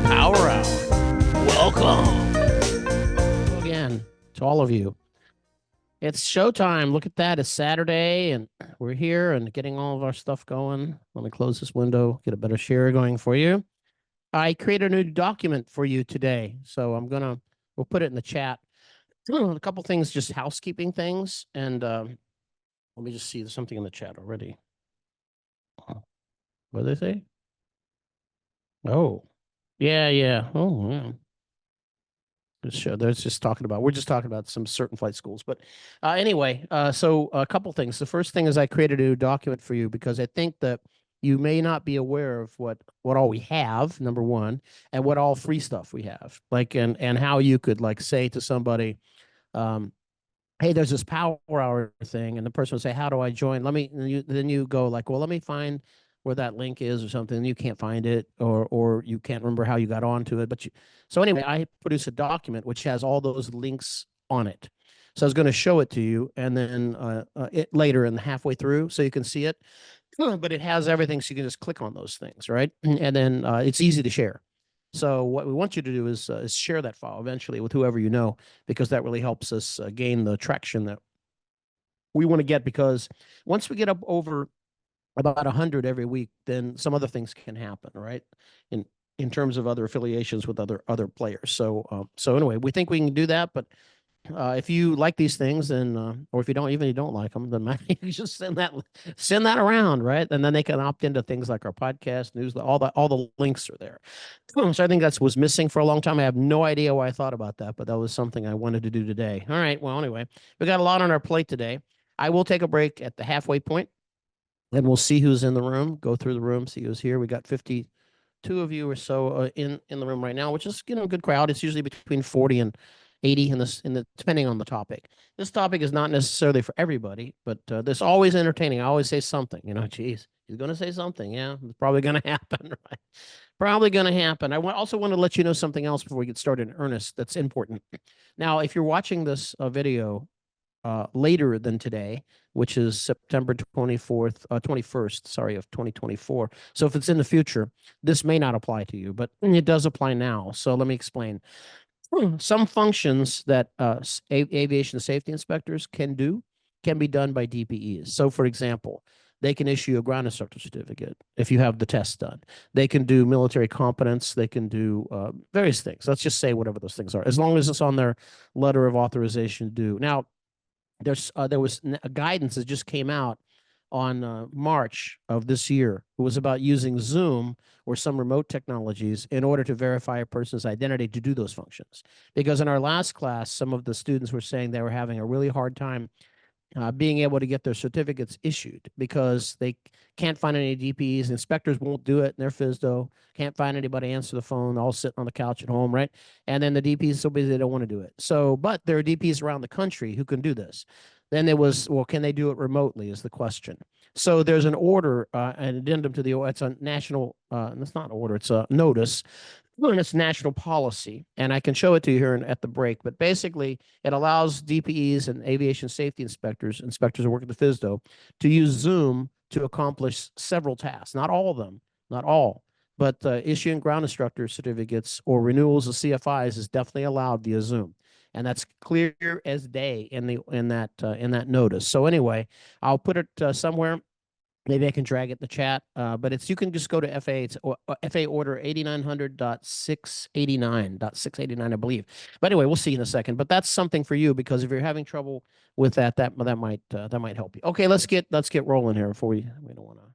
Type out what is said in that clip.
Power Hour. Welcome again to all of you. It's showtime. Look at that. It's Saturday, and we're here and getting all of our stuff going. Let me close this window, get a better share going for you. I created a new document for you today, so we'll put it in the chat. A couple things, just housekeeping things, and let me just see. There's something in the chat already. What did they say? Oh, yeah. Oh, yeah. We're just talking about some certain flight schools. But anyway, so a couple things. The first thing is I created a new document for you because I think that you may not be aware of what all we have, number one, and what all free stuff we have. Like, and how you could like say to somebody, hey, there's this power hour thing, and the person would say, how do I join? Then you go like, well, let me find where that link is or something. You can't find it, or you can't remember how you got onto it. So anyway, I produce a document which has all those links on it. So I was going to show it to you, and then it later in the halfway through, so you can see it. But it has everything, so you can just click on those things, right? And then it's easy to share. So what we want you to do is share that file eventually with whoever you know, because that really helps us gain the traction that we want to get. Because once we get up over about 100 every week, then some other things can happen, right? In terms of other affiliations with other players. So anyway, we think we can do that, but if you like these things, then or if you don't like them, then maybe you just send that around, right? And then they can opt into things like our podcast, newsletter, all the links are there. So I think that was missing for a long time. I have no idea why I thought about that, but that was something I wanted to do today. All right. Well, anyway, we got a lot on our plate today. I will take a break at the halfway point, and we'll see who's in the room. Go through the room, see who's here. We got 52 of you or so in the room right now, which is a good crowd. It's usually between 40 and 80 depending on the topic. This topic is not necessarily for everybody, but this always entertaining. I always say something, geez, he's going to say something. Yeah, it's probably going to happen, right? Probably going to happen. I also want to let you know something else before we get started in earnest that's important. Now, if you're watching this video later than today, which is September 21st, sorry, of 2024. So if it's in the future, this may not apply to you, but it does apply now. So let me explain. Some functions that aviation safety inspectors can be done by DPEs. So, for example, they can issue a ground instructor certificate if you have the test done. They can do military competence. They can do various things. Let's just say whatever those things are, as long as it's on their letter of authorization to do. Now, there was a guidance that just came out on March of this year. It was about using Zoom or some remote technologies in order to verify a person's identity to do those functions. Because in our last class, some of the students were saying they were having a really hard time being able to get their certificates issued because they can't find any DPs. Inspectors won't do it in their FSDO. Can't find anybody answer the phone, all sitting on the couch at home, right? And then the DPs are so busy they don't want to do it. So, but there are DPs around the country who can do this. Then there was, well, can they do it remotely is the question. So there's an order, an addendum to the, it's a national, it's not an order, it's a notice, and it's national policy. And I can show it to you here at the break, but basically it allows DPEs and aviation safety inspectors who work at the FSDO, to use Zoom to accomplish several tasks, not all of them, not all. But issuing ground instructor certificates or renewals of CFIs is definitely allowed via Zoom. And that's clear as day in that notice. So anyway, I'll put it somewhere. Maybe I can drag it in the chat, but you can just go to FAA. It's FAA order 8900.689, I believe. But anyway, we'll see in a second. But that's something for you, because if you're having trouble with that might help you. Okay, let's get rolling here before we don't want to